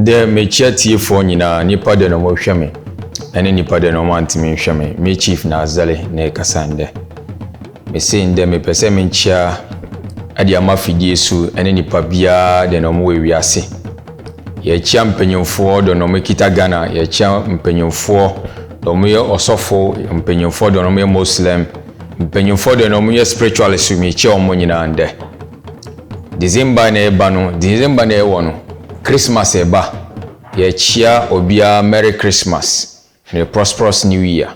de me chia for nyina nipa de no mo hwe me ene nipa de no mo antimi hwe me me Chief Naa Zali ne kasande me sei nde me pese me nchia ade amafidie su ene nipa bia de no mo wiase ye chia mpanyimfo de no mo kita Ghana ye chia mpanyimfo do mo ye osofo mpanyimfo de no mo ye Muslim mpanyimfo de no mo ye spiritualist me chia o mo nyina nde December na eba no December na ewo no Christmas eba ye chia obia Merry Christmas and a prosperous New Year.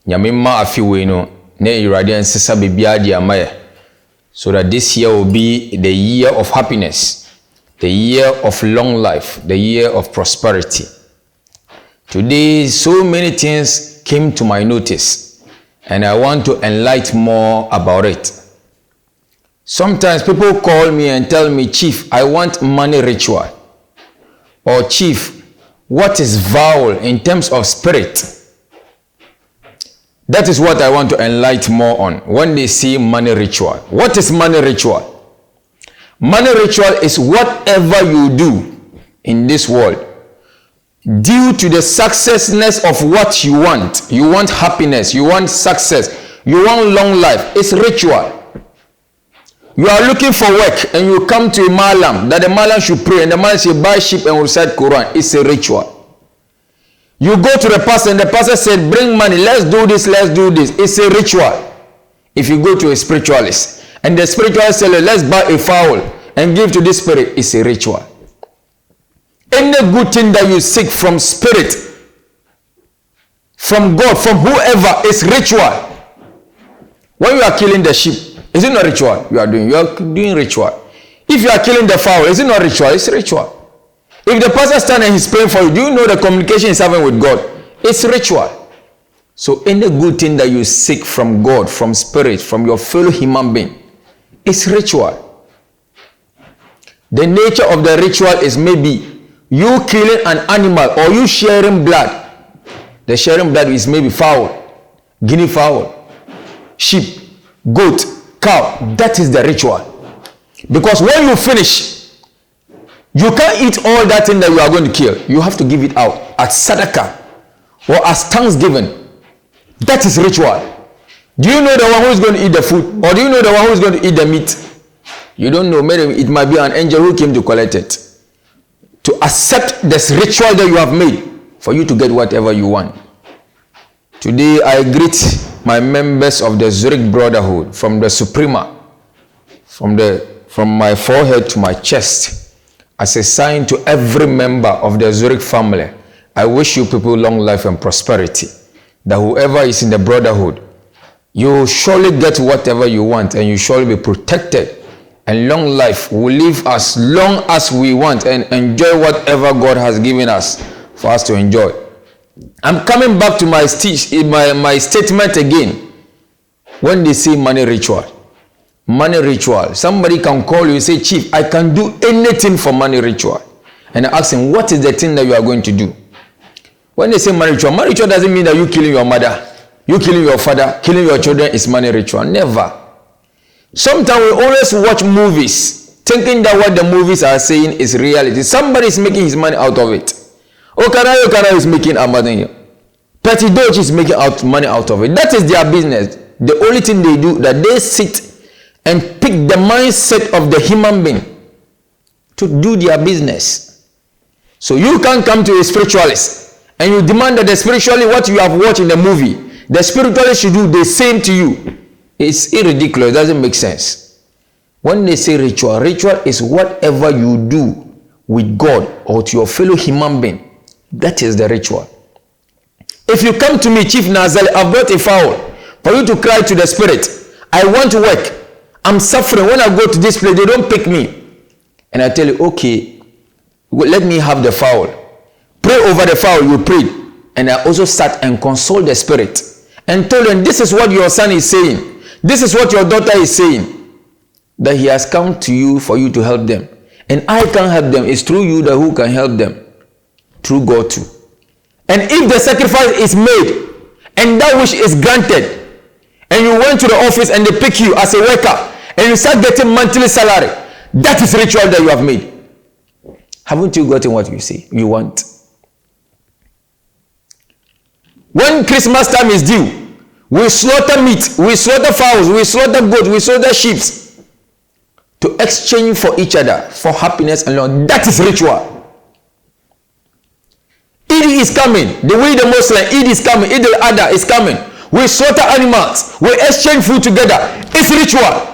Nyamima afiwe no ne irade nsesa bebia dia amaye so that this year will be the year of happiness, the year of long life, the year of prosperity. Today so many things came to my notice and I want to enlighten more about it. Sometimes people call me and tell me, Chief, I want money ritual. Or Chief, what is vow in terms of spirit? That is what I want to enlighten more on when they see money ritual. What is money ritual? Money ritual is whatever you do in this world due to the successness of what you want. You want happiness, you want success, you want long life. It's ritual. You are looking for work and you come to a malam that the malam should pray and the malam should buy sheep and recite Quran. It's a ritual. You go to the pastor and the pastor said, bring money, let's do this, let's do this. It's a ritual. If you go to a spiritualist and the spiritualist says, let's buy a fowl and give to this spirit, it's a ritual. Any good thing that you seek from spirit, from God, from whoever, is ritual. When you are killing the sheep, is it not ritual you are doing ritual? If you are killing the fowl, is it not ritual? It's ritual. If the pastor stands and he's praying for you, do you know the communication he's having with God? It's ritual. So any good thing that you seek from God, from spirit, from your fellow human being, it's ritual. The nature of the ritual is maybe you killing an animal or you sharing blood. The sharing blood is maybe fowl, guinea fowl, sheep, goat, cow. That is the ritual. Because when you finish, you can't eat all that thing that you are going to kill. You have to give it out as sadaqah or as thanksgiving. That is ritual. Do you know the one who is going to eat the food? Or do you know the one who is going to eat the meat? You don't know. Maybe it might be an angel who came to collect it. To accept this ritual that you have made for you to get whatever you want. Today I greet my members of the Zurich Brotherhood, from the Suprema, from my forehead to my chest, as a sign to every member of the Zurich family. I wish you people long life and prosperity. That whoever is in the Brotherhood, you will surely get whatever you want and you surely be protected. And long life will live as long as we want and enjoy whatever God has given us for us to enjoy. I'm coming back to my statement again. When they say money ritual, somebody can call you and say, Chief, I can do anything for money ritual. And I ask him, what is the thing that you are going to do? When they say money ritual doesn't mean that you killing your mother, you killing your father, killing your children is money ritual. Never. Sometimes we always watch movies thinking that what the movies are saying is reality. Somebody is making his money out of it. Okara is making money. Petty Doge is making money out of it. That is their business. The only thing they do, that they sit and pick the mindset of the human being to do their business. So you can't come to a spiritualist and you demand that the spiritualist, what you have watched in the movie, the spiritualist should do the same to you. It's ridiculous. It doesn't make sense. When they say ritual is whatever you do with God or to your fellow human being. That is the ritual. If you come to me, Chief Naa Zali, I've brought a fowl for you to cry to the spirit. I want to work. I'm suffering. When I go to this place, they don't pick me. And I tell you, okay, let me have the fowl. Pray over the fowl. You prayed. And I also sat and console the spirit and told them, this is what your son is saying. This is what your daughter is saying. That he has come to you for you to help them. And I can't help them. It's through you that who can help them. Through God too. And if the sacrifice is made and that wish is granted, and you went to the office and they pick you as a worker and you start getting monthly salary, that is ritual that you have made. Haven't you gotten what you want? When Christmas time is due, we slaughter meat, we slaughter fowls, we slaughter goats, we slaughter sheep to exchange for each other, for happiness and love. That is ritual. Eid is coming. The way the Muslim, Eid is coming. Eid al-Adha is coming. We slaughter animals. We exchange food together. It's ritual.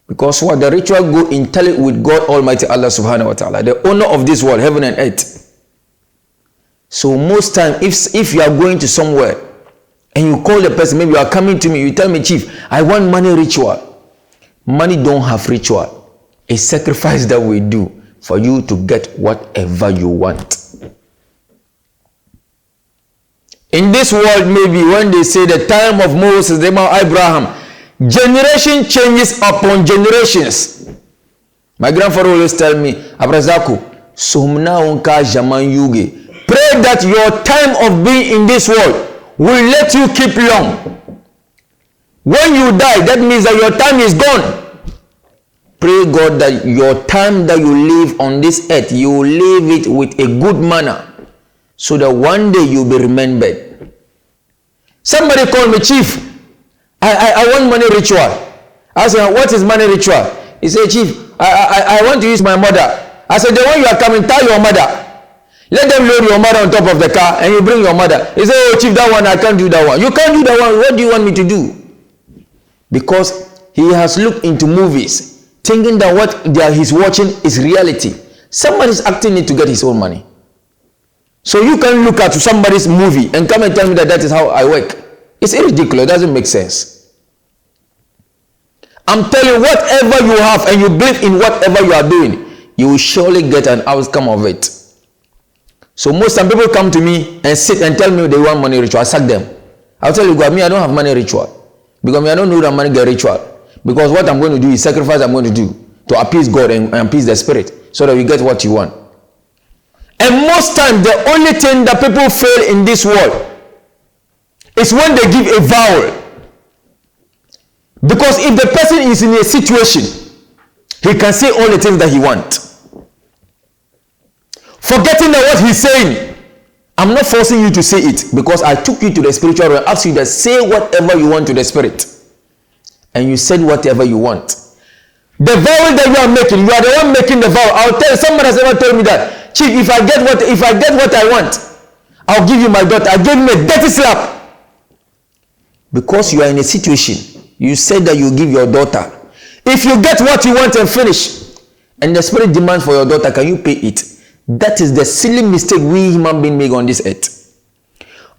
Because what? The ritual go entirely with God Almighty Allah Subhanahu wa Ta'ala, the owner of this world, heaven and earth. So most time, if you are going to somewhere and you call the person, maybe you are coming to me, you tell me, Chief, I want money ritual. Money don't have ritual. A sacrifice that we do for you to get whatever you want. In this world, maybe when they say the time of Moses, the time of Abraham, generation changes upon generations. My grandfather always tell me, Abrazako, sumna unka jaman yuge. Pray that your time of being in this world will let you keep long. When you die, that means that your time is gone. Pray God that your time that you live on this earth, you will live it with a good manner, so that one day you'll be remembered. Somebody called me, Chief, I want money ritual. I said, what is money ritual? He said, Chief, I want to use my mother. I said, the one you are coming, tell your mother. Let them load your mother on top of the car and you bring your mother. He said, oh, Chief, that one, I can't do that one. You can't do that one. What do you want me to do? Because he has looked into movies, thinking that what he's watching is reality. Somebody is acting it to get his own money. So you can look at somebody's movie and come and tell me that that is how I work. It's ridiculous. It doesn't make sense. I'm telling you, whatever you have and you believe in whatever you are doing, you will surely get an outcome of it. So most time people come to me and sit and tell me they want money ritual. I sack them. I'll tell you, God, me, I don't have money ritual. Because me, I don't know that money get ritual. Because what I'm going to do is sacrifice I'm going to do to appease God and appease the spirit so that you get what you want. And most times, the only thing that people fail in this world is when they give a vow. Because if the person is in a situation, he can say all the things that he wants. Forgetting that what he's saying, I'm not forcing you to say it, because I took you to the spiritual realm, asked you to say whatever you want to the spirit. And you said whatever you want. The vow that you are making, you are the one making the vow. I'll tell you, somebody has ever told me that, Chief, if I get what I want, I'll give you my daughter. I gave him a dirty slap. Because you are in a situation, you said that you give your daughter. If you get what you want and finish, and the spirit demands for your daughter, can you pay it? That is the silly mistake we human beings make on this earth.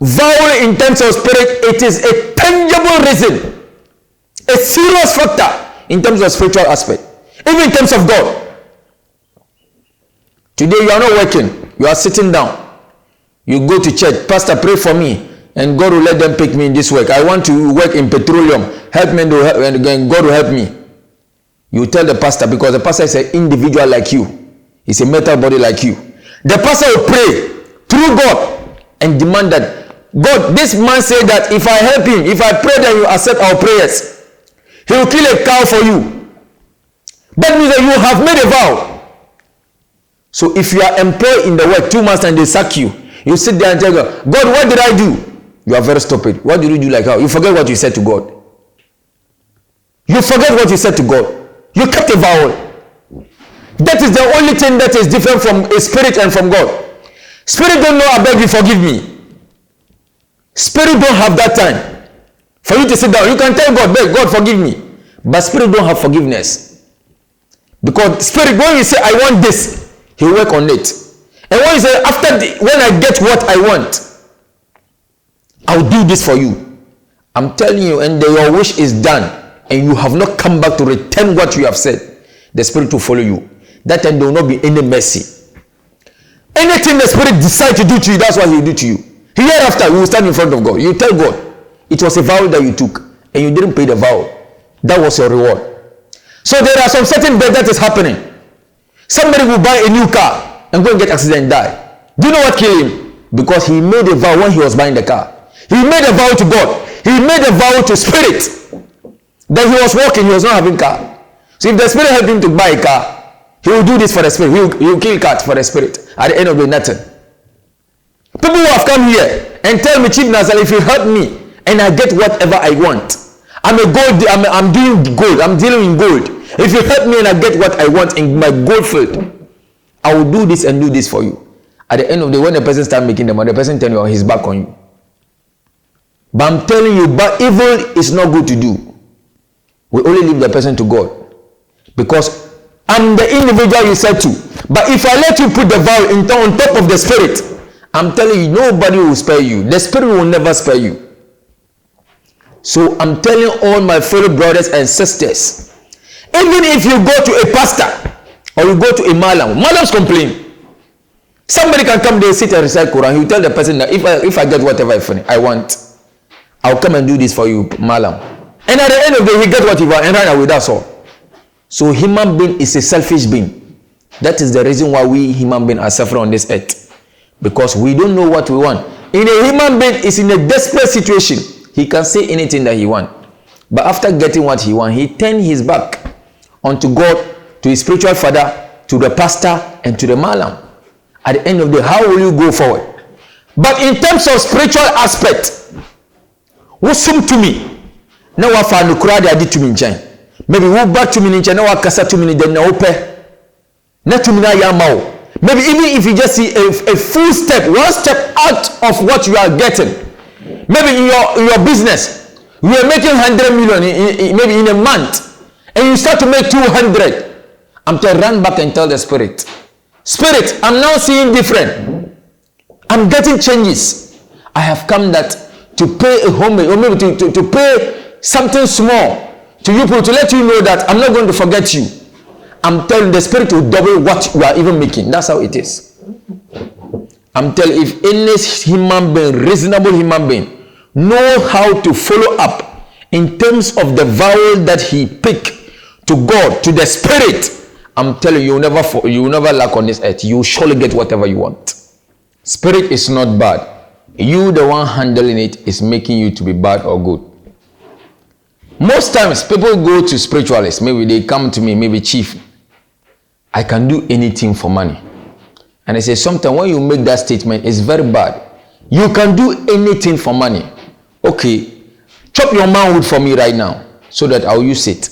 Vow in terms of spirit, it is a tangible reason, a serious factor in terms of spiritual aspect, even in terms of God. Today you are not working, you are sitting down. You go to church, Pastor, pray for me, and God will let them pick me in this work. I want to work in petroleum, help me, and God will help me. You tell the pastor, because the pastor is an individual like you. It's a metal body like you. The pastor will pray through God and demand that, God, this man said that if I help him, if I pray, that you accept our prayers. He will kill a cow for you. That means that you have made a vow. So if you are employed in the work 2 months and they sack you, you sit there and tell God, God, what did I do? You are very stupid. What did you do like how? You forget what you said to God. You forget what you said to God. You kept a vow. That is the only thing that is different from a spirit and from God. Spirit don't know, I beg you, forgive me. Spirit don't have that time for you to sit down. You can tell God, beg God, forgive me. But spirit don't have forgiveness. Because spirit, when you say, I want this, he will work on it. And when you say, when I get what I want, I'll do this for you. I'm telling you, and your wish is done, and you have not come back to return what you have said, the spirit will follow you. That time there will not be any mercy. Anything the spirit decides to do to you, that's what he will do to you. Hereafter, you will stand in front of God. You tell God, it was a vow that you took, and you didn't pay the vow. That was your reward. So there are some certain bad that is happening. Somebody will buy a new car and go and get accident and die. Do you know what killed him? Because he made a vow when he was buying the car. He made a vow to God. He made a vow to spirit that he was walking, he was not having car. So if the spirit helped him to buy a car, He will do this for the spirit. He will kill cat for the spirit. At the end of the nothing. People who have come here and tell me, Chief Naa Zali, if you help me and I get whatever I want, I'm doing gold. I'm dealing in gold. If you help me and I get what I want in my gold field, I will do this and do this for you. At the end of the day, when the person starts making the money, the person turns his back on you. But I'm telling you, but evil is not good to do. We only leave the person to God. Because I'm the individual you said to. But if I let you put the vow on top of the spirit, I'm telling you, nobody will spare you. The spirit will never spare you. So I'm telling all my fellow brothers and sisters, even if you go to a pastor or you go to a malam, malams complain. Somebody can come there, sit and recite Quran. He will tell the person that if I get whatever I want, I'll come and do this for you, malam. And at the end of the day, he gets what he wants and run away. That's all. So human being is a selfish being. That is the reason why we human beings are suffering on this earth, because we don't know what we want. In a human being is in a desperate situation. He can say anything that he wants, but after getting what he wants, he turns his back onto God, to his spiritual father, to the pastor, and to the malam. At the end of the day, how will you go forward? But in terms of spiritual aspect, what's to me? Now I found the crowd I did to me in China. Maybe who back to me in China, I kasa to me then na ope. Not to me na yamao. Maybe even if you just see a full step, one step out of what you are getting. Maybe in your business, you are making 100 million maybe in a month, and you start to make 200. I'm to run back and tell the spirit, I'm now seeing different. I'm getting changes. I have come that to pay a homage, or maybe to pay something small to you people, to let you know that I'm not going to forget you. I'm telling the spirit to double what you are even making. That's how it is. I'm telling, if any human being, reasonable human being, know how to follow up in terms of the vow that he picked to God, to the spirit, I'm telling you, you will never lack on this earth. You will surely get whatever you want. Spirit is not bad. You, the one handling it, is making you to be bad or good. Most times, people go to spiritualists. Maybe they come to me, maybe Chief, I can do anything for money. And I say, sometimes when you make that statement, it's very bad. You can do anything for money. Okay, chop your manhood for me right now, so that I'll use it.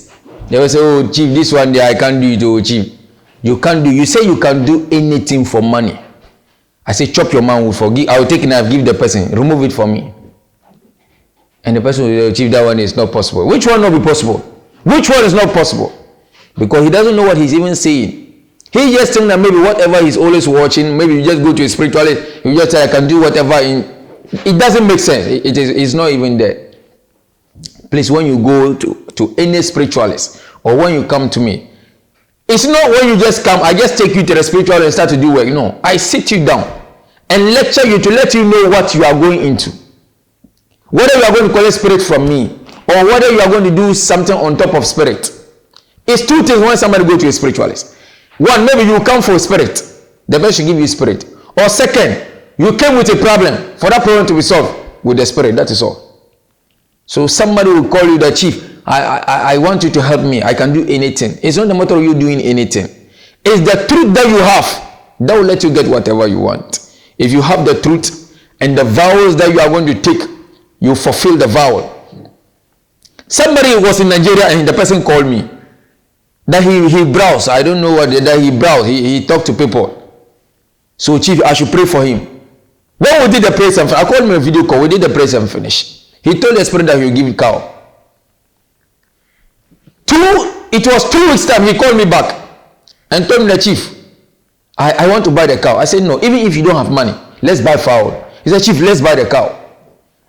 They will say, oh Chief, this one there, I can't do it, oh Chief. You can't do, you say you can do anything for money. I say, chop your manhood for, I will take it and give the person, remove it for me. And the person will say, Chief, that one is not possible. Which one not be possible? Which one is not possible? Because he doesn't know what he's even saying. He just thinks that maybe whatever he's always watching, maybe you just go to a spiritualist, you just say, I can do whatever. It doesn't make sense. It's not even there. Please, when you go to any spiritualist, or when you come to me, it's not when you just come, I just take you to the spiritualist and start to do work. No, I sit you down and lecture you to let you know what you are going into. Whether you are going to collect spirit from me, or whether you are going to do something on top of spirit. It's two things when somebody go to a spiritualist. One, maybe you come for a spirit, the person should give you spirit. Or second, you came with a problem, for that problem to be solved with the spirit, that is all. So somebody will call you the Chief, I want you to help me, I can do anything. It's not the matter of you doing anything. It's the truth that you have that will let you get whatever you want. If you have the truth and the vows that you are going to take, you fulfill the vow. Somebody was in Nigeria and the person called me. That he browsed. I don't know what that he browsed. He talked to people. So Chief, I should pray for him. When we did the praise and I called him a video call. We did the praise and finish. He told the spirit that he will give it cow. It was 2 weeks time. He called me back and told me, the Chief, I want to buy the cow. I said no. Even if you don't have money, let's buy fowl. He said, Chief, let's buy the cow.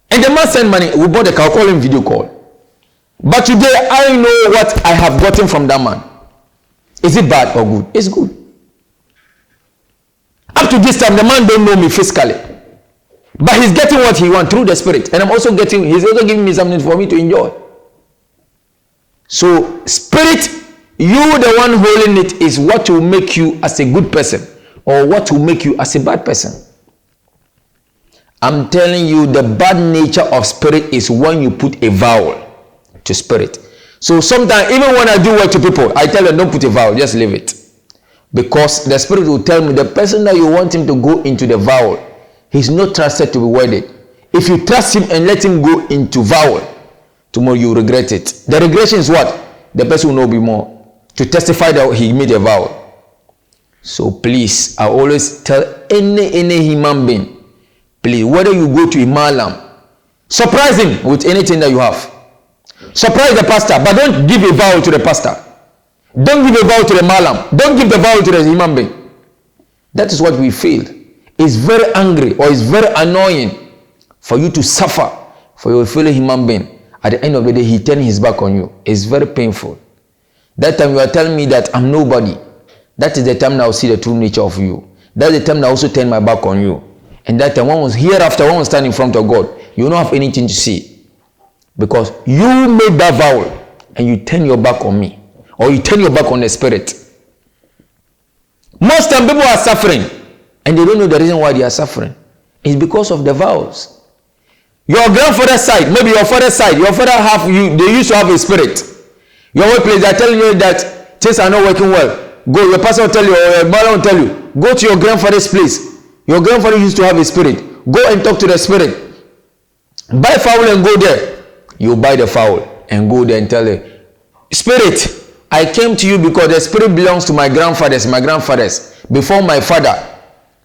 And the man sent money. We bought the cow. Call him video call. But today I know what I have gotten from that man. Is it bad or good? It's good. Up to this time, the man don't know me physically, but he's getting what he wants through the spirit, and he's also giving me something for me to enjoy. So spirit, you the one holding it, is what will make you as a good person or what will make you as a bad person. I'm telling you, the bad nature of spirit is when you put a vowel to spirit. So sometimes, even when I do work to people, I tell them, don't put a vow, just leave it. Because the spirit will tell me the person that you want him to go into the vow, he's not trusted to be wedded. If you trust him and let him go into vow, tomorrow you regret it. The regression is what? The person will not be more to testify that he made a vow. So please, I always tell any human being, please, whether you go to Imam, surprise him with anything that you have. Surprise the pastor, but don't give a vow to the pastor. Don't give a vow to the malam. Don't give the vow to the human being. That is what we feel. It's very angry or it's very annoying for you to suffer for your fellow human being. At the end of the day, he turns his back on you. It's very painful. That time you are telling me that I'm nobody. That is the time I will see the true nature of you. That's the time I also turn my back on you. And that time, hereafter, when we stand in front of God, you don't have anything to say. Because you made that vow and you turn your back on me. Or you turn your back on the spirit. Most time people are suffering and they don't know the reason why they are suffering. It's because of the vows. Your grandfather's side, maybe your father's side, your father they used to have a spirit. Your workplace, they are telling you that things are not working well. Go, your pastor will tell you, or your mother will tell you, go to your grandfather's place. Your grandfather used to have a spirit. Go and talk to the spirit. Buy fowl and go there. You buy the fowl and go there and tell the spirit, I came to you because the spirit belongs to my grandfathers, before my father.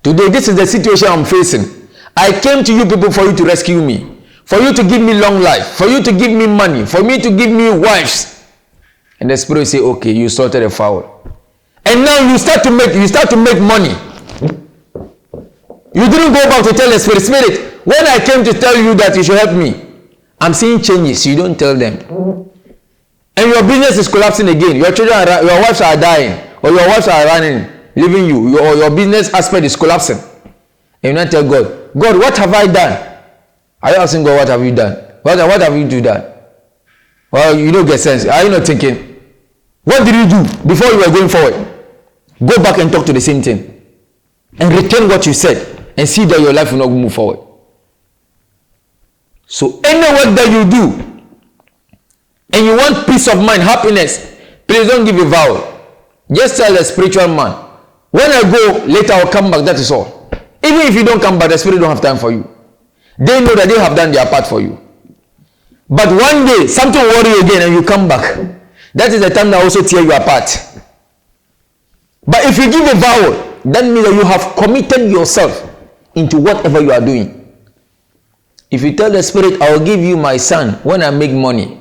Today, this is the situation I'm facing. I came to you people for you to rescue me, for you to give me long life, for you to give me money, for me to give me wives. And the spirit say, okay, you slaughtered a fowl. And now you start to make money. You didn't go back to tell the spirit, when I came to tell you that you should help me, I'm seeing changes. You don't tell them. And your business is collapsing again. Your children your wives are dying, or your wives are running, leaving you. Your business aspect is collapsing. And you not tell God, God, what have I done? Are you asking God, what have you done? What have you done? Well, you don't get sense. Are you not thinking? What did you do before you were going forward? Go back and talk to the same thing. And return what you said. And see that your life will not move forward. So any work that you do, and you want peace of mind, happiness, please don't give a vow. Just tell the spiritual man, when I go, later I'll come back, that is all. Even if you don't come back, the spirit don't have time for you. They know that they have done their part for you. But one day, something will worry you again and you come back. That is the time that also tear you apart. But if you give a vow, that means that you have committed yourself into whatever you are doing. If you tell the spirit, I will give you my son when I make money.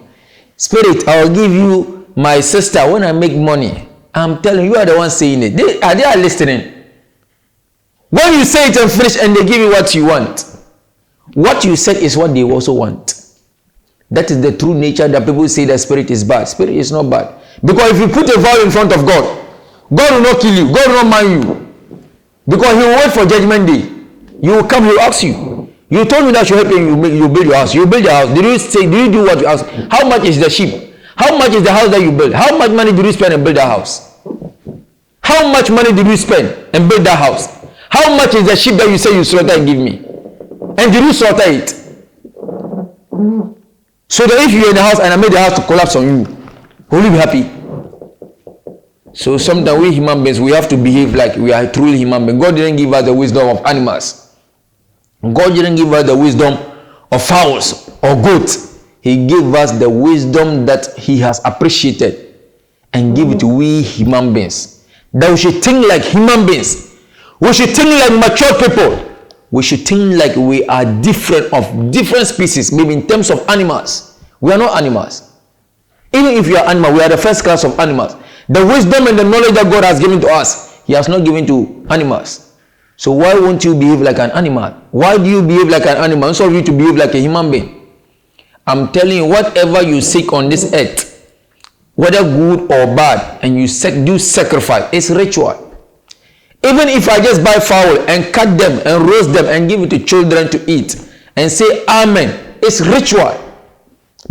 Spirit, I will give you my sister when I make money. I'm telling you, you are the one saying it. They are listening. When you say it and finish and they give you what you want, what you said is what they also want. That is the true nature that people say that spirit is bad. Spirit is not bad. Because if you put a vow in front of God, God will not kill you. God will not mind you. Because he will wait for judgment day. You will come, he will ask you. You told me that you help you build your house. You build your house. Did you do what you asked? How much is the sheep? How much is the house that you build? How much money did you spend and build that house? How much money did you spend and build that house? How much is the sheep that you say you slaughter and give me? And did you slaughter it? So that if you're in the house and I made the house to collapse on you, will you be happy? So sometimes we human beings, we have to behave like we are truly human beings. God didn't give us the wisdom of animals. God didn't give us the wisdom of fowls or goats. He gave us the wisdom that he has appreciated and give it to we human beings. That we should think like human beings. We should think like mature people. We should think like we are different species, maybe in terms of animals. We are not animals. Even if you are animal, we are the first class of animals. The wisdom and the knowledge that God has given to us, he has not given to animals. So why won't you behave like an animal? Why do you behave like an animal instead of you to behave like a human being? I'm telling you, whatever you seek on this earth, whether good or bad, and you do sacrifice, it's ritual. Even if I just buy fowl and cut them and roast them and give it to children to eat and say amen, it's ritual.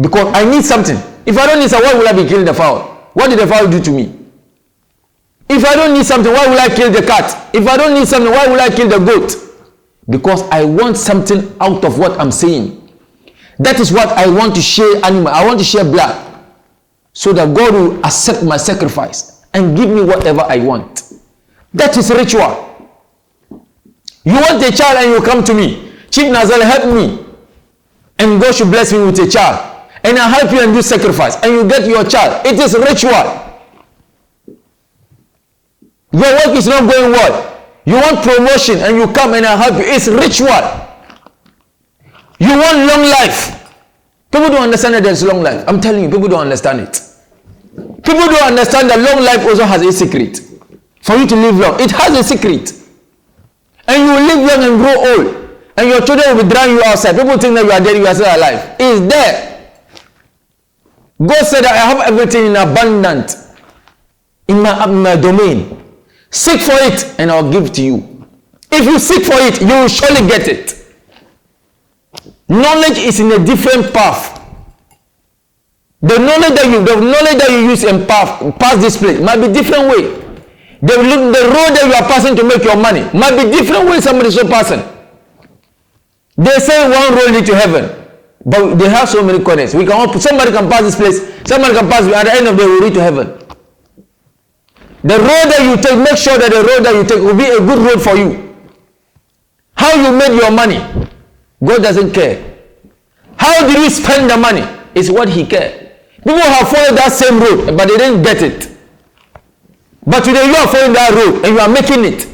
Because I need something. If I don't need something, why will I be killing the fowl? What did the fowl do to me? If I don't need something, why will I kill the cat? If I don't need something, why will I kill the goat? Because I want something out of what I'm saying. That is what I want to share animal. I want to share blood. So that God will accept my sacrifice and give me whatever I want. That is ritual. You want a child and you come to me, Chief Naa Zali, help me, and God should bless me with a child, and I help you and do sacrifice, and you get your child. It is ritual. Your work is not going well. You want promotion and you come and I help you. It's ritual. You want long life. People don't understand that there's long life. I'm telling you, people don't understand it. People don't understand that long life also has a secret. For you to live long, it has a secret. And you will live young and grow old. And your children will be driving you outside. People think that you are dead, you are still alive. It's there. God said that I have everything in abundance in my domain. Seek for it and I'll give to you. If you seek for it, you will surely get it. Knowledge is in a different path. The knowledge that you use and pass this place might be different way. The road that you are passing to make your money might be different way somebody is passing. They say one road leads to heaven, but they have so many corners. Somebody can pass this place, somebody can pass, at the end of the day will lead to heaven. The road that you take, make sure that the road that you take will be a good road for you. How you made your money, God doesn't care. How did you spend the money is what he cares. People have followed that same road, but they didn't get it. But today you are following that road and you are making it.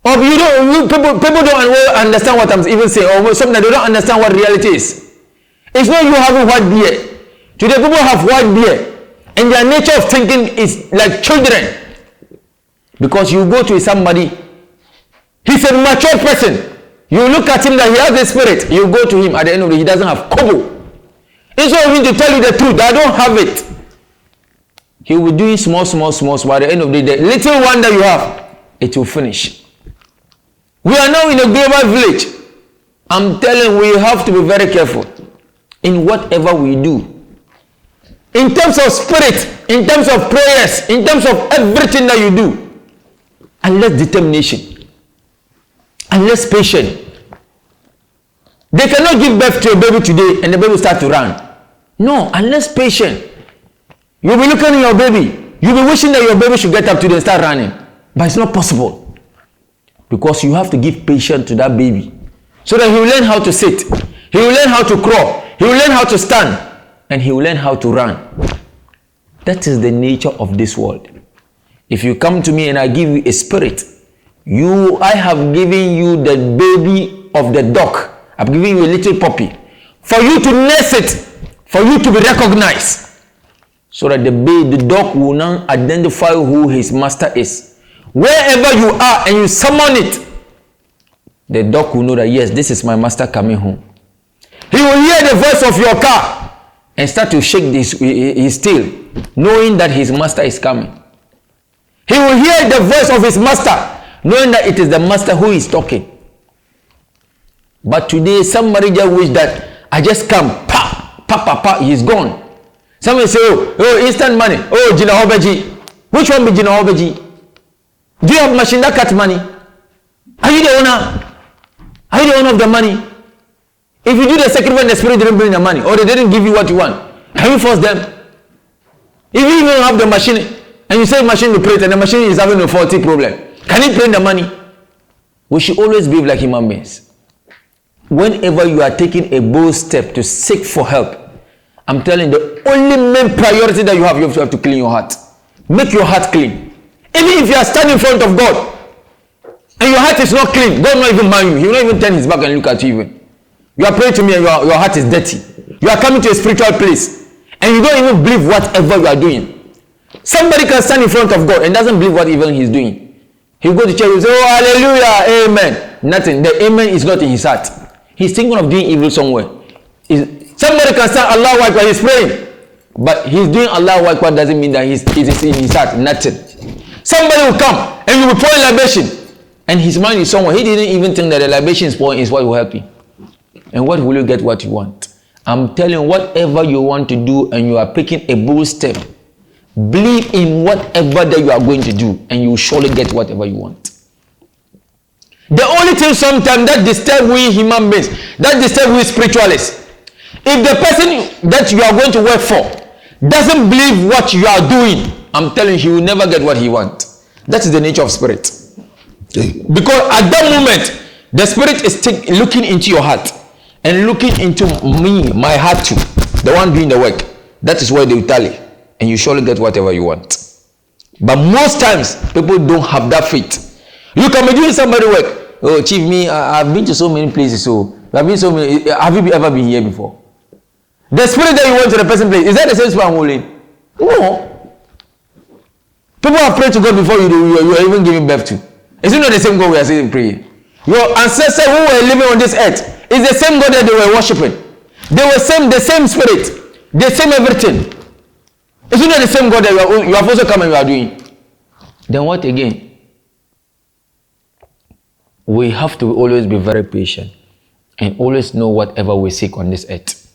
Or people don't understand what I'm even saying, or something they don't understand what reality is. It's not you having white beard. Today people have white beard. And their nature of thinking is like children. Because you go to somebody, he's a mature person. You look at him that he has the spirit. You go to him, at the end of the day, he doesn't have kobo. Instead of him to tell you the truth, I don't have it. He will be doing small. At the end of the day, the little one that you have, it will finish. We are now in a global village. I'm telling you, we have to be very careful in whatever we do. In terms of spirit, in terms of prayers, in terms of everything that you do, unless determination, unless patience. They cannot give birth to a baby today and the baby will start to run. No, unless patience. You'll be looking at your baby. You'll be wishing that your baby should get up today and start running. But it's not possible. Because you have to give patience to that baby. So that he will learn how to sit. He will learn how to crawl. He will learn how to stand. And he will learn how to run. That is the nature of this world. If you come to me and I give you a spirit, I have given you the baby of the dog. I'm giving you a little puppy. For you to nurse it, for you to be recognized. So that the dog will now identify who his master is. Wherever you are and you summon it, the dog will know that yes, this is my master coming home. He will hear the voice of your car and start to shake his tail, knowing that his master is coming. He will hear the voice of his master, knowing that it is the master who is talking. But today, somebody just wish that I just come, he's gone. Somebody say, oh, instant money. Oh, Jina Hobeji. Which one be Jina Hobeji? Do you have machine that cut money? Are you the owner? Are you the owner of the money? If you do the second one, the spirit didn't bring the money, or they didn't give you what you want, can you force them? If you even have the machine, and you say machine to print, and the machine is having a faulty problem, can you print the money? We should always behave like human beings. Whenever you are taking a bold step to seek for help, I'm telling you, the only main priority that you have to clean your heart. Make your heart clean. Even if you are standing in front of God, and your heart is not clean, God will not even mind you. He will not even turn his back and look at you even. You are praying to me and your heart is dirty. You are coming to a spiritual place, and you don't even believe whatever you are doing. Somebody can stand in front of God and doesn't believe what even he's doing. He'll go to church and say, oh, hallelujah, amen. Nothing. The amen is not in his heart. He's thinking of doing evil somewhere. Somebody can stand Allahu Akbar, he's praying, but he's doing Allahu Akbar doesn't mean that it is in his heart. Nothing. Somebody will come and you will pour in libation, and his mind is somewhere. He didn't even think that the libation is pouring is what will help you. And what will you get what you want? I'm telling you, whatever you want to do and you are taking a bold step, believe in whatever that you are going to do and you will surely get whatever you want. The only thing sometimes that disturb we human beings, that disturb we spiritualists, if the person that you are going to work for doesn't believe what you are doing, I'm telling you, he will never get what he wants. That is the nature of spirit. Because at that moment, the spirit is looking into your heart and looking into me, my heart too, the one doing the work. That is where they will tally, and you surely get whatever you want. But most times, people don't have that faith. You can be doing somebody work. Oh, Chief, me, I've been to so many places. So I've been so many. Have you ever been here before? The spirit that you went to the person place, is that the same spirit I'm holding? No. People have prayed to God before you are even giving birth to. Is it not the same God we are saying praying? Your ancestors who were living on this earth is the same God that they were worshiping. They were the same spirit, the same everything. Is it not the same God that you have also come and you are doing? Then what again? We have to always be very patient and always know whatever we seek on this earth.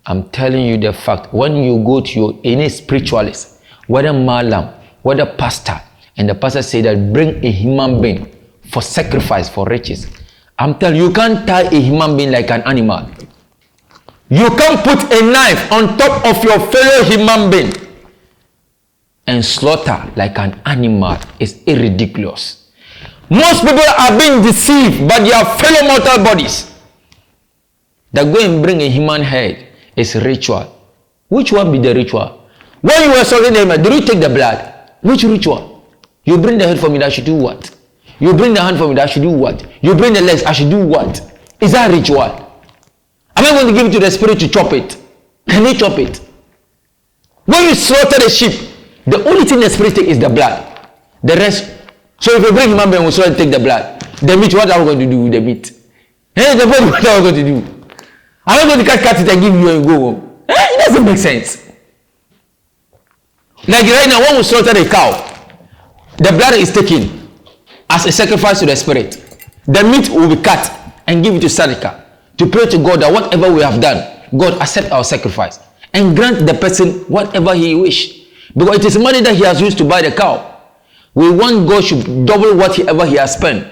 I'm telling you the fact, when you go to any spiritualist, whether malam, whether pastor, and the pastor say that bring a human being for sacrifice for riches, I'm telling you, you can't tie a human being like an animal. You can't put a knife on top of your fellow human being and slaughter like an animal. It's ridiculous. Most people are being deceived by their fellow mortal bodies. That go and bring a human head is ritual. Which one be the ritual? When you were salting the human, did you take the blood? Which ritual? You bring the head for me, that should do what? You bring the hand for me, that should do what? You bring the legs, I should do what? Is that ritual? Am I going to give it to the spirit to chop it? Can he chop it? When you slaughter the sheep, the only thing the spirit takes is the blood. The rest. So if you bring human being, we slaughter, take the blood. The meat, what are we going to do with the meat? Hey, the body, what are we going to do? I'm not going to cut it and give you and go home. It doesn't make sense. Like right now, when we slaughter a cow, the blood is taken as a sacrifice to the spirit. The meat will be cut and give it to Sadika to pray to God that whatever we have done, God accept our sacrifice and grant the person whatever he wish. Because it is money that he has used to buy the cow. We want God should double whatever he has spent.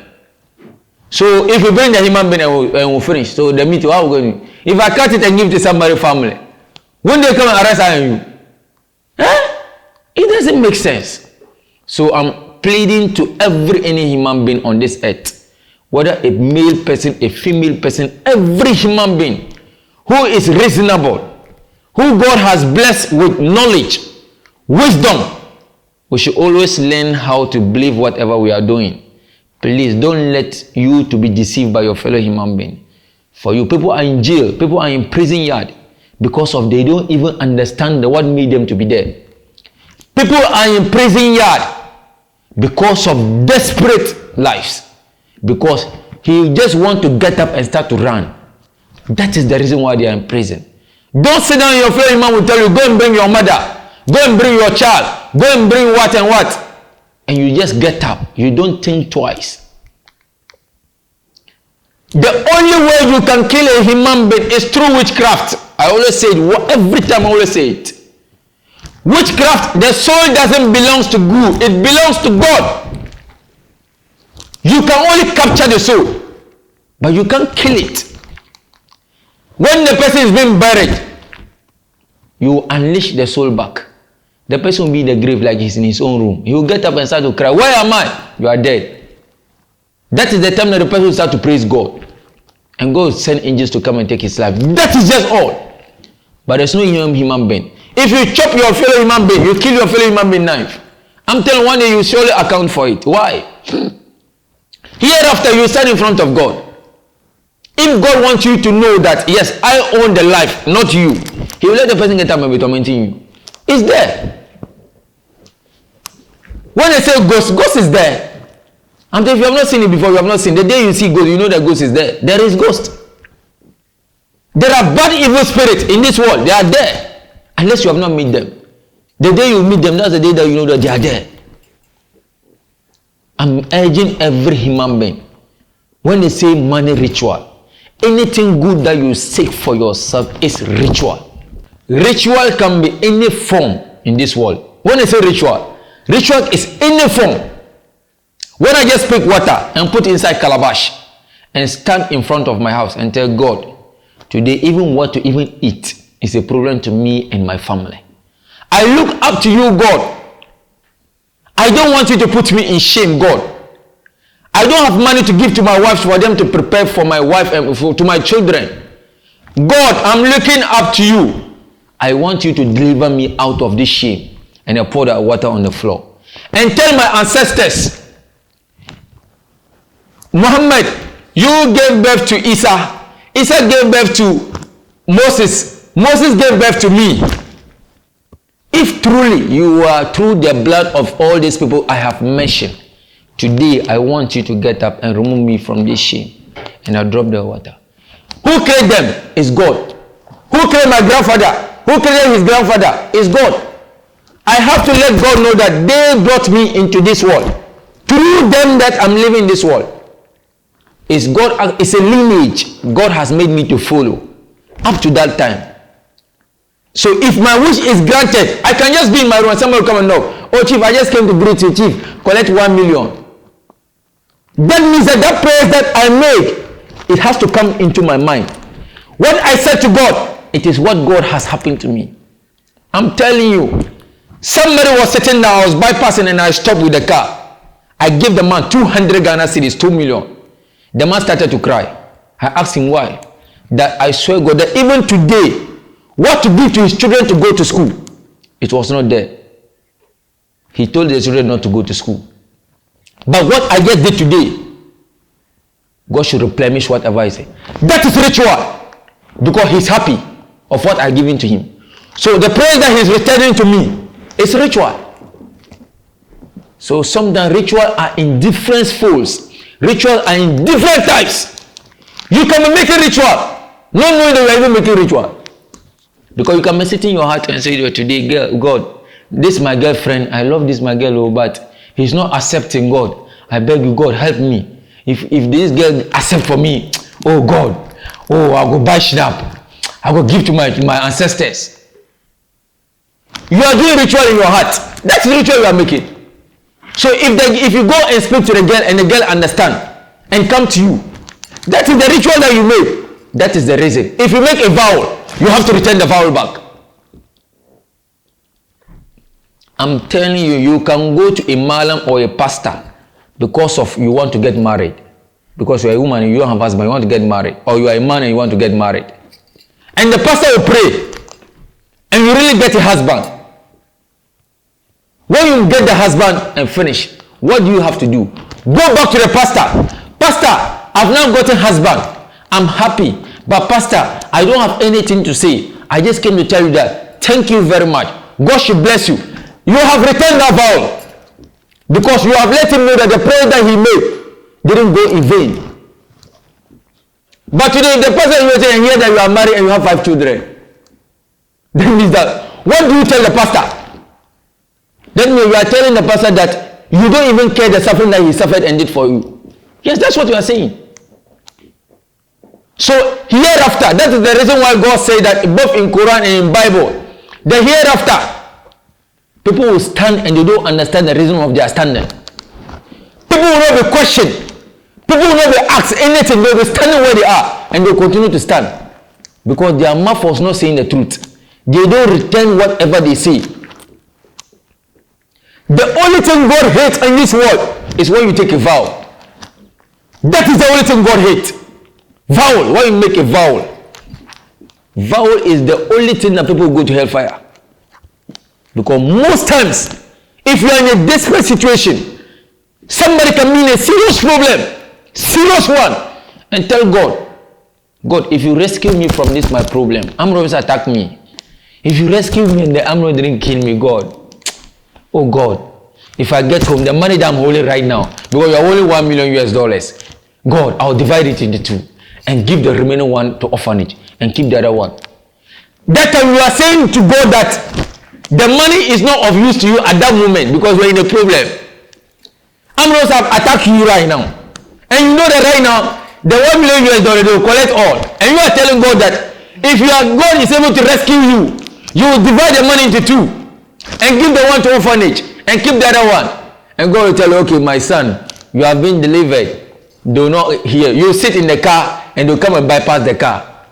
So if we bring the human being and we'll finish, so the meat, how are we going to do? If I cut it and give it to somebody's family, when they come and arrest I and you, it doesn't make sense. So I'm pleading to any human being on this earth, whether a male person, a female person, every human being who is reasonable, who God has blessed with knowledge, wisdom, we should always learn how to believe whatever we are doing. Please don't let you to be deceived by your fellow human being. For you, people are in jail, people are in prison yard because of they don't even understand what made them to be there. People are in prison yard because of desperate lives. Because he just want to get up and start to run. That is the reason why they are in prison. Don't sit down, your fellow man will tell you, go and bring your mother, go and bring your child, go and bring what and what. And you just get up. You don't think twice. The only way you can kill a human being is through witchcraft. I always say it, every time I always say it. Witchcraft, the soul doesn't belong to you, it belongs to God. You can only capture the soul, but you can't kill it. When the person is being buried, you unleash the soul back. The person will be in the grave like he's in his own room. He will get up and start to cry, where am I? You are dead. That is the time that the person will start to praise God. And God will send angels to come and take his life. That is just all. But there's no human being. If you chop your fellow human being, you kill your fellow human being knife, I'm telling you, one day you surely account for it. Why? Hereafter you stand in front of God. If God wants you to know that, yes, I own the life, not you, he will let the person get up and be tormenting you. It's there. When they say ghost, ghost is there. And if you have not seen it before, you have not seen. The day you see ghost, you know that ghost is there. There is ghost. There are bad evil spirits in this world. They are there. Unless you have not met them. The day you meet them, that's the day that you know that they are there. I'm urging every human being. When they say money ritual, anything good that you seek for yourself is ritual. Ritual can be any form in this world. When I say ritual, ritual is any form. When I just pick water and put inside calabash and stand in front of my house and tell God, today even what to even eat is a problem to me and my family. I look up to you, God. I don't want you to put me in shame, God. I don't have money to give to my wife for them to prepare for my wife and to my children. God, I'm looking up to you. I want you to deliver me out of this shame. And I pour that water on the floor. And tell my ancestors, Muhammad, you gave birth to Isa. Isa gave birth to Moses. Moses gave birth to me. If truly you are through the blood of all these people I have mentioned, today I want you to get up and remove me from this shame. And I drop the water. Who created them is God. Who created my grandfather? Who created his grandfather is God. I have to let God know that they brought me into this world. Through them that I'm living in this world. It's God, it's a lineage God has made me to follow up to that time. So if my wish is granted, I can just be in my room and somebody will come and knock. Oh Chief, I just came to greet you, Chief. Collect 1 million. That means that that prayer that I made, it has to come into my mind. What I said to God, it is what God has happened to me. I'm telling you, somebody was sitting there, I was bypassing and I stopped with the car. I gave the man 200 Ghana cedis, 2 million. The man started to cry. I asked him why. That I swear God, that even today, what to give to his children to go to school, it was not there. He told the children not to go to school. But what I just did today, God should replenish whatever I say. That is ritual. Because he's happy of what I've given to him. So the prayer that he's returning to me is ritual. So sometimes ritual are in different folds. Ritual are in different types. You can be making ritual, not knowing that you are even making ritual. Because you can be sitting in your heart and say, today, girl, God, this is my girlfriend. I love this my girl, but he's not accepting God. I beg you, God, help me. If this girl accept for me, oh God, oh, I'll go buy shnap. I'll go give to my ancestors. You are doing ritual in your heart. That's the ritual you are making. So if you go and speak to the girl and the girl understand and come to you, that is the ritual that you made. That is the reason. If you make a vow, you have to return the vow back. I'm telling you, you can go to a malam or a pastor because of you want to get married. Because you're a woman and you don't have a husband, you want to get married. Or you are a man and you want to get married. And the pastor will pray. And you really get a husband. When you get the husband and finish, what do you have to do? Go back to the pastor. Pastor, I've now gotten husband. I'm happy. But pastor, I don't have anything to say. I just came to tell you that. Thank you very much. God should bless you. You have returned that vow. Because you have let him know that the prayer that he made didn't go in vain. But today, if the person you say and hear that you are married and you have 5 children, that means that, what do you tell the pastor? That means you are telling the pastor that you don't even care the suffering that he suffered and did for you. Yes, that's what you are saying. So hereafter, that is the reason why God said that both in Quran and in Bible, the hereafter, people will stand and they don't understand the reason of their standing. People will not be questioned. People will not be asked anything. They will be standing where they are and they will continue to stand. Because their mouth was not saying the truth. They don't return whatever they say. The only thing God hates in this world is when you take a vow. That is the only thing God hates. Vow, when you make a vow. Vow is the only thing that people go to hellfire. Because most times, if you are in a desperate situation, somebody can be in a serious problem, serious one, and tell God, God, if you rescue me from this my problem, armed robbers attack me. If you rescue me and the armed robber didn't kill me, God, oh God, if I get home, the money that I'm holding right now, because you're holding $1 million US, God, I'll divide it into 2 and give the remaining one to orphanage and keep the other one. That time you are saying to God that the money is not of use to you at that moment because you're in a problem. Armed robbers have attacked you right now. And you know that right now, the $1 million US, they will collect all. And you are telling God that if God is able to rescue you, you will divide the money into 2 and give the one to orphanage and keep the other one. And God will tell you, okay, my son, you have been delivered. Do not hear. You sit in the car and they'll come and bypass the car.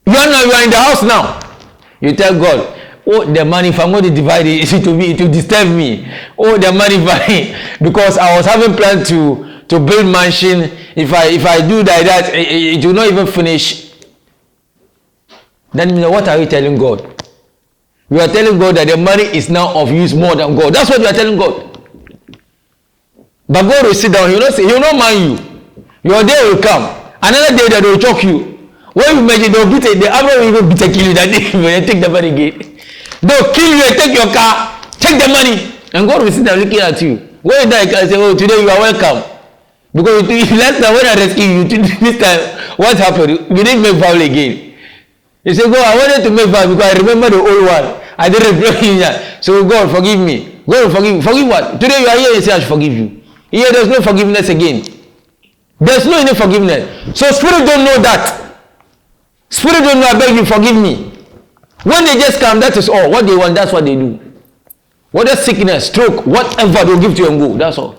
You are in the house now. You tell God, oh, the money, if I'm going to divide it, it will disturb me. Oh, the money, because I was having planned to build mansion. If I do that, it will not even finish. Then what are you telling God? You are telling God that the money is now of use more than God. That's what you are telling God. But God will sit down. He will not mind you. Your day will come. Another day that they will choke you. When you mention, they will beat it. The other will even kill you that day when you take the money again. They will kill you and take your car. Take the money. And God will sit down looking at you. When you die, you can say, oh, today you are welcome. Because last time when I rescued you, this time, what happened? You didn't make vow again. You say, God, I wanted to make vow because I remember the old one. I didn't reply that. So God, forgive me. God, forgive me. Forgive what? Today you are here and say, I should forgive you. Here there's no forgiveness again. There's no any forgiveness. So spirit don't know that. Spirit don't know, I beg you, forgive me. When they just come, that is all. What they want, that's what they do. Whether sickness, stroke, whatever, they'll give to you and go. That's all.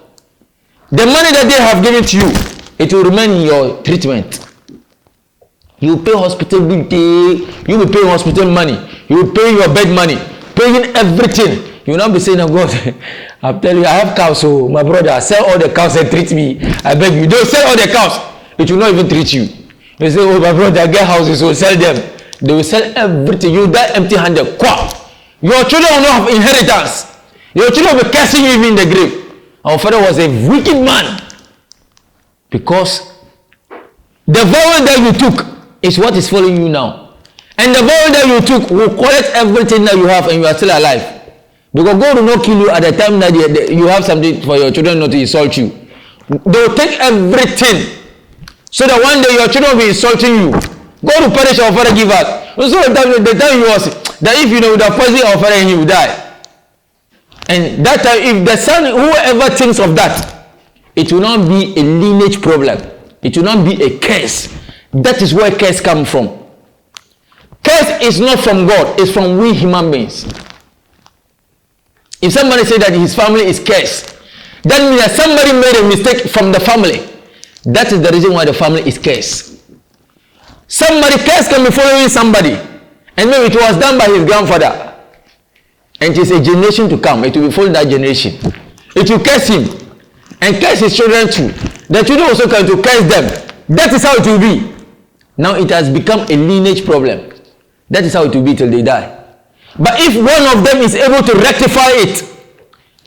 The money that they have given to you, it will remain in your treatment. You pay hospital bill, you will pay hospital money, you will pay your bed money, paying everything. You will not be saying, oh God, I'm telling you, I have cows, so my brother, sell all the cows and treat me. I beg you, don't sell all the cows. It will not even treat you. You say, oh my brother, I get houses, so sell them. They will sell everything. You die empty-handed. Your children will not have inheritance. Your children will be cursing you even in the grave. Our father was a wicked man. Because the vow that you took is what is following you now. And the vow that you took will collect everything that you have and you are still alive. Because God will not kill you at the time that you have something for your children not to insult you. They will take everything. So that one day your children will be insulting you. God will punish our father, give us. So the time he was, that if you know the poison our father and he will die. And that time, if the son, whoever thinks of that, it will not be a lineage problem. It will not be a curse. That is where curse comes from. Curse is not from God, it's from we human beings. If somebody say that his family is cursed, that means that somebody made a mistake from the family. That is the reason why the family is cursed. Somebody curse can be following somebody, and maybe it was done by his grandfather, and it is a generation to come. It will be following that generation. It will curse him and curse his children too. The children also come to curse them. That is how it will be. Now it has become a lineage problem. That is how it will be till they die. But if one of them is able to rectify it,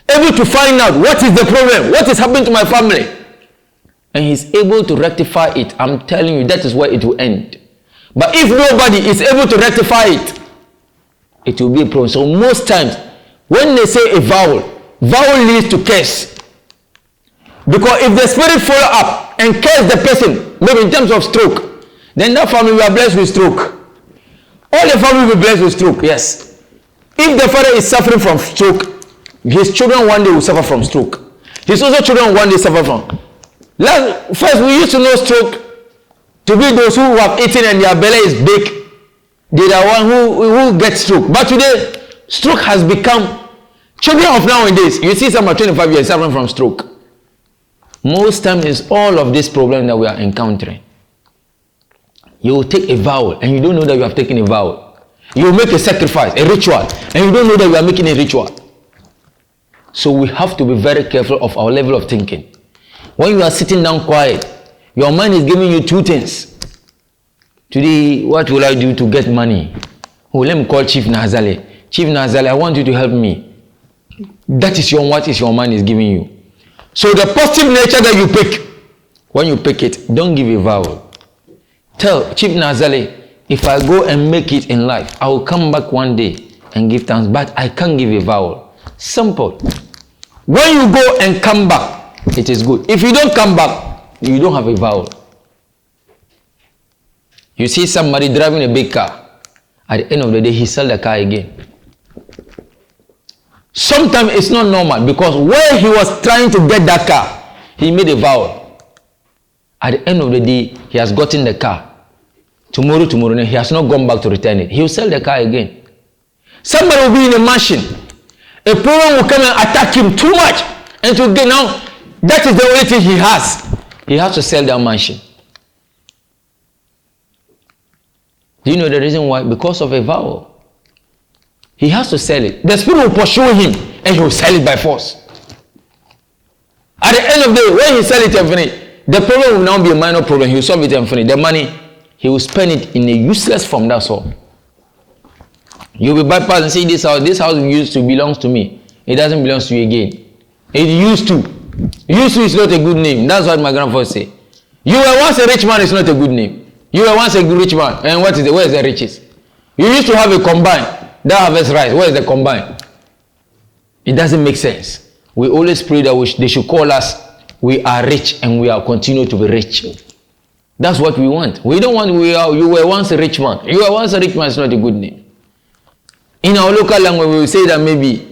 able to find out what is the problem, what is happening to my family, and he's able to rectify it, I'm telling you, that is where it will end. But if nobody is able to rectify it, it will be a problem. So most times, when they say a vowel leads to curse. Because if the spirit follow up and curse the person, maybe in terms of stroke, then that family will be blessed with stroke. All the family will be blessed with stroke, yes. If the father is suffering from stroke, his children one day will suffer from stroke. His other children one day suffer from. First, we used to know stroke to be those who have eaten and their belly is big. They are one who gets stroke. But today, stroke has become, children of nowadays, you see some are 25 years suffering from stroke. Most times it's all of this problem that we are encountering. You will take a vow and you don't know that you have taken a vow. You will make a sacrifice, a ritual, and you don't know that you are making a ritual. So we have to be very careful of our level of thinking. When you are sitting down quiet, your mind is giving you two things. Today, what will I do to get money? Oh, let me call Chief Naa Zali. Chief Naa Zali, I want you to help me. That is what is your mind is giving you. So the positive nature that you pick, when you pick it, don't give a vow. Tell Chief Naa Zali, if I go and make it in life, I will come back one day and give thanks, but I can't give a vow. Simple. When you go and come back, it is good. If you don't come back, you don't have a vow. You see somebody driving a big car. At the end of the day, he sells the car again. Sometimes it's not normal because where he was trying to get that car, he made a vow. At the end of the day, he has gotten the car. Tomorrow, he has not gone back to return it. He will sell the car again. Somebody will be in a mansion. A problem will come and attack him too much. And to get now, that is the only thing he has. He has to sell that mansion. Do you know the reason why? Because of a vow. he has to sell it. The spirit will pursue him and he will sell it by force. At the end of the day, when he sell it and finish, the problem will now be a minor problem. He will solve it and finish. The money, he will spend it in a useless form, that's all. You'll be bypassed and say, this house used to belongs to me. It doesn't belong to you again. It used to. Used to is not a good name. That's what my grandfather say. You were once a rich man is not a good name. You were once a rich man. And what is it? Where is the riches? You used to have a combine. That harvest rice. Where is the combine? It doesn't make sense. We always pray that they should call us, we are rich and we are continue to be rich. That's what we want. We don't want, you were once a rich man. You were once a rich man is not a good name. In our local language, we will say that maybe,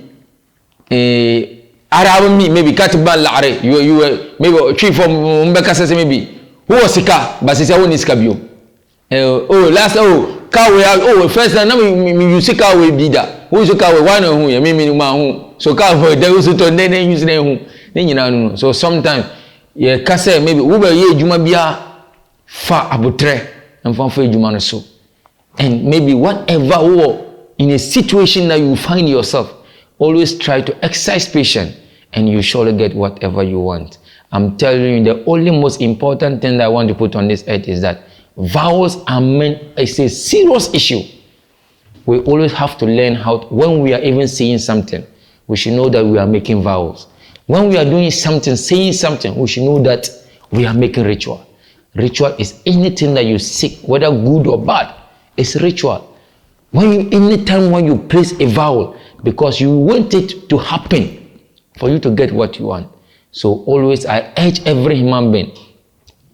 maybe Katiban Lare, you were, maybe Chief from Mbeka says maybe, who was Sika, but he said, who is Kabio? First time, you see car will be that. Who is a car with one or who, you mean, so car for the use to then use them. Then you know, so sometimes, yeah, Kase, maybe, Uber, ye, Jumabia, far abutre, and from for Jumano so. And maybe whatever, in a situation that you find yourself, always try to exercise patience, and you surely get whatever you want. I'm telling you, the only most important thing that I want to put on this earth is that vows are meant, it's a serious issue. We always have to learn how, when we are even saying something, we should know that we are making vows. When we are doing something, saying something, we should know that we are making ritual. Ritual is anything that you seek, whether good or bad. It's ritual. Anytime when you place a vow, because you want it to happen for you to get what you want. So always I urge every human being,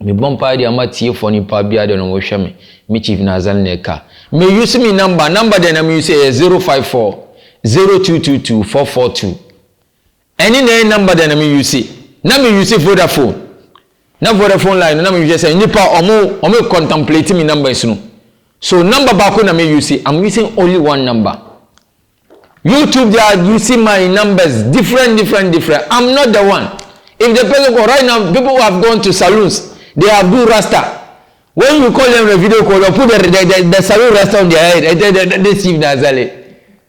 me bompa di amati for ni pabia de no wo hwe me Chief Naa Zali neka me use me number then am use 054 0222 442 any name number then am use na me use Vodafone na Vodafone line na me use say nipa omo contemplate me numbers no so number back na me use I'm using only one number. YouTube they are using my numbers different I'm not the one. If the person go right now, people who have gone to saloons, they have do rasta. When you call them a video call, or put the salon rasta on their head, they Chief Naa Zali.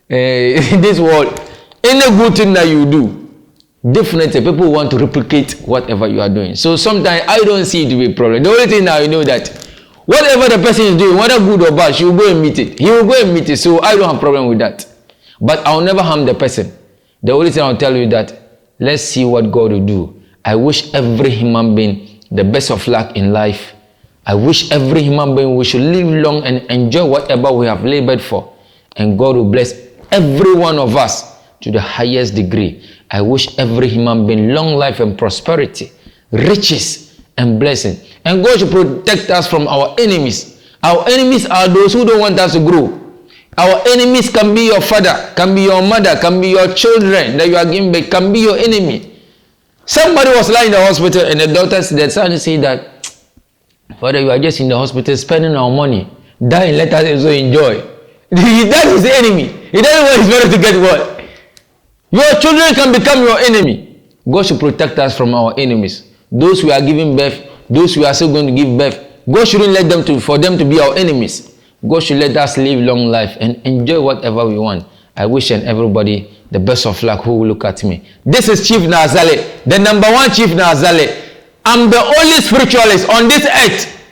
This world, any good thing that you do, definitely people want to replicate whatever you are doing. So sometimes I don't see it to be a problem. The only thing now you know that whatever the person is doing, whether good or bad, she will go and meet it. He will go and meet it. So I don't have a problem with that. But I'll never harm the person. The only thing I'll tell you that let's see what God will do. I wish every human being the best of luck in life. I wish every human being we should live long and enjoy whatever we have labored for. And God will bless every one of us to the highest degree. I wish every human being long life and prosperity, riches and blessing. And God should protect us from our enemies. Our enemies are those who don't want us to grow. Our enemies can be your father, can be your mother, can be your children that you are giving back, can be your enemy. Somebody was lying in the hospital and the doctor started saying that, Father, you are just in the hospital spending our money. Die and let us also enjoy. That is the enemy. He doesn't want his brother to get what? Your children can become your enemy. God should protect us from our enemies. Those we are giving birth, those we are still going to give birth, God shouldn't let them for them to be our enemies. God should let us live long life and enjoy whatever we want. I wish and everybody the best of luck who will look at me. This is Chief Naa Zali, the number one Chief Naa Zali. I'm the only spiritualist on this earth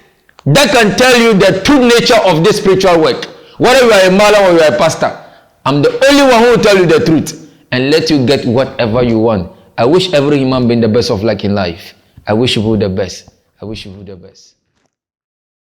that can tell you the true nature of this spiritual work. Whether you are a malam or you are a pastor, I'm the only one who will tell you the truth and let you get whatever you want. I wish every human being the best of luck in life. I wish you the best. I wish you the best.